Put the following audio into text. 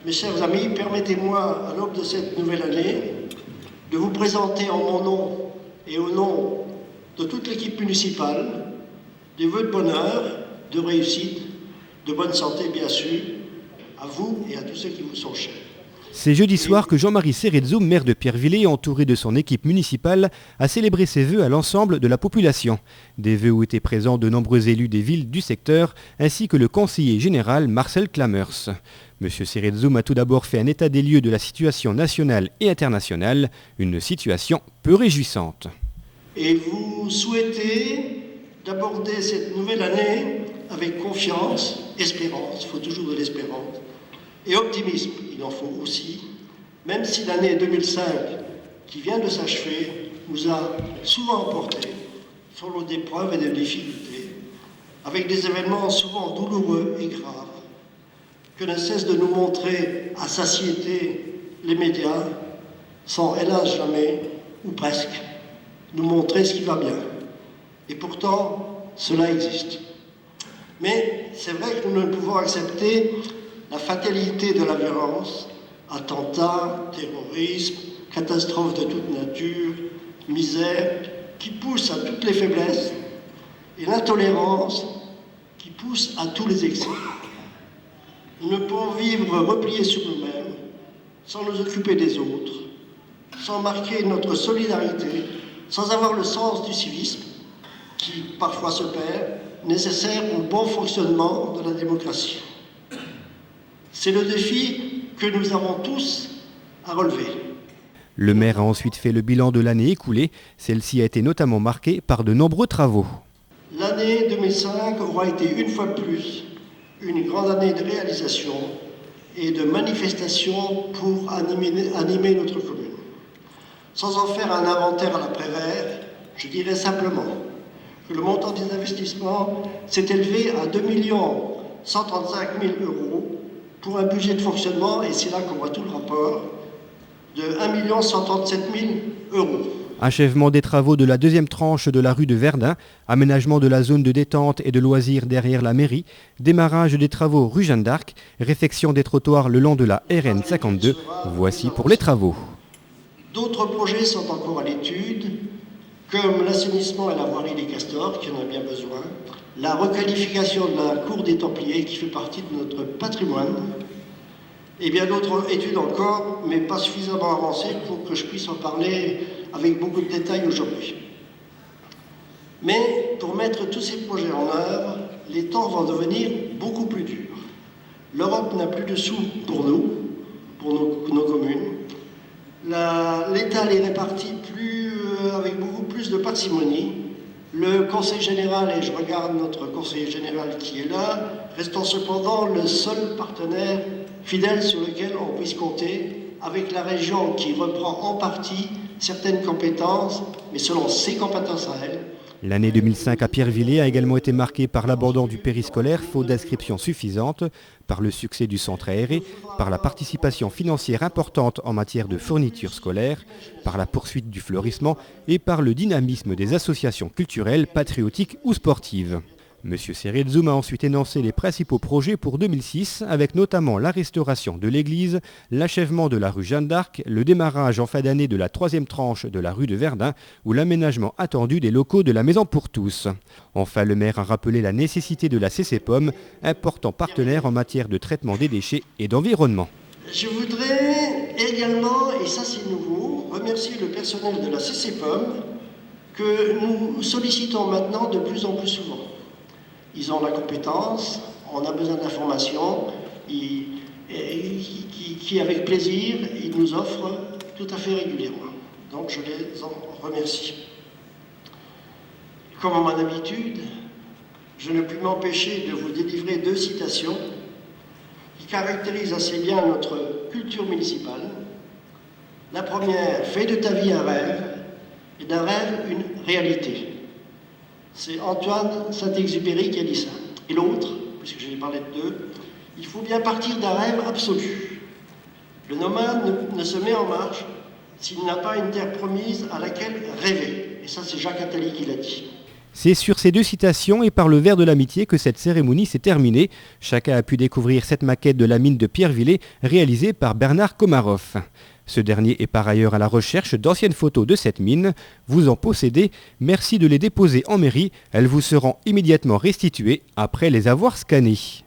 Mes chers amis, permettez-moi, à l'aube de cette nouvelle année, de vous présenter en mon nom et au nom de toute l'équipe municipale des vœux de bonheur, de réussite, de bonne santé bien sûr, à vous et à tous ceux qui vous sont chers. C'est jeudi soir que Jean-Marie Cerezo, maire de Pierrevillers, entouré de son équipe municipale, a célébré ses vœux à l'ensemble de la population. Des vœux où étaient présents de nombreux élus des villes du secteur, ainsi que le conseiller général Marcel Clamers. Monsieur Cerezo a tout d'abord fait un état des lieux de la situation nationale et internationale, une situation peu réjouissante. Et vous souhaitez d'aborder cette nouvelle année avec confiance, espérance, il faut toujours de l'espérance, et optimisme, il en faut aussi, même si l'année 2005, qui vient de s'achever, nous a souvent emportés sur l'eau d'épreuves et de difficultés, avec des événements souvent douloureux et graves, que ne cessent de nous montrer à satiété les médias, sans hélas jamais, ou presque, nous montrer ce qui va bien. Et pourtant, cela existe. Mais c'est vrai que nous ne pouvons accepter la fatalité de la violence, attentats, terrorisme, catastrophes de toute nature, misère, qui poussent à toutes les faiblesses, et l'intolérance qui pousse à tous les excès. Nous ne pouvons vivre repliés sur nous-mêmes, sans nous occuper des autres, sans marquer notre solidarité, sans avoir le sens du civisme, qui parfois se perd, nécessaire au bon fonctionnement de la démocratie. C'est le défi que nous avons tous à relever. Le maire a ensuite fait le bilan de l'année écoulée. Celle-ci a été notamment marquée par de nombreux travaux. L'année 2005 aura été une fois de plus une grande année de réalisation et de manifestation pour animer notre commune. Sans en faire un inventaire à la Prévert, je dirais simplement que le montant des investissements s'est élevé à 2 135 000 € pour un budget de fonctionnement, et c'est là qu'on voit tout le rapport, de 1 137 000 €. Achèvement des travaux de la deuxième tranche de la rue de Verdun, aménagement de la zone de détente et de loisirs derrière la mairie, démarrage des travaux rue Jeanne d'Arc, réfection des trottoirs le long de la RN 52. Voici pour les travaux. D'autres projets sont encore à l'étude, comme l'assainissement et la voirie des Castors, qui en a bien besoin, la requalification de la cour des Templiers, qui fait partie de notre patrimoine, et bien d'autres études encore, mais pas suffisamment avancées pour que je puisse en parler avec beaucoup de détails aujourd'hui. Mais pour mettre tous ces projets en œuvre, les temps vont devenir beaucoup plus durs. L'Europe n'a plus de sous pour nous, pour nos communes. L'État les répartit avec beaucoup plus de parcimonie. Le Conseil général, et je regarde notre conseiller général qui est là, restant cependant le seul partenaire fidèle sur lequel on puisse compter, avec la région qui reprend en partie certaines compétences, mais selon ses compétences à elle. L'année 2005 à Pierrevillers a également été marquée par l'abandon du périscolaire, faute d'inscriptions suffisantes, par le succès du centre aéré, par la participation financière importante en matière de fournitures scolaires, par la poursuite du fleurissement et par le dynamisme des associations culturelles, patriotiques ou sportives. M. Cerezo a ensuite énoncé les principaux projets pour 2006, avec notamment la restauration de l'église, l'achèvement de la rue Jeanne d'Arc, le démarrage en fin d'année de la troisième tranche de la rue de Verdun ou l'aménagement attendu des locaux de la Maison pour tous. Enfin, le maire a rappelé la nécessité de la CCPOM, important partenaire en matière de traitement des déchets et d'environnement. Je voudrais également, et ça c'est nouveau, remercier le personnel de la CCPOM que nous sollicitons maintenant de plus en plus souvent. Ils ont la compétence, on a besoin d'informations, qui avec plaisir, ils nous offrent tout à fait régulièrement. Donc je les en remercie. Comme à mon habitude, je ne puis m'empêcher de vous délivrer 2 citations qui caractérisent assez bien notre culture municipale. La première, fais de ta vie un rêve, et d'un rêve une réalité. C'est Antoine Saint-Exupéry qui a dit ça. Et l'autre, puisque j'ai parlé de 2, il faut bien partir d'un rêve absolu. Le nomade ne se met en marche s'il n'a pas une terre promise à laquelle rêver. Et ça, c'est Jacques Attali qui l'a dit. C'est sur ces deux citations et par le verre de l'amitié que cette cérémonie s'est terminée. Chacun a pu découvrir cette maquette de la mine de Pierrevillers réalisée par Bernard Komarov. Ce dernier est par ailleurs à la recherche d'anciennes photos de cette mine. Vous en possédez, merci de les déposer en mairie. Elles vous seront immédiatement restituées après les avoir scannées.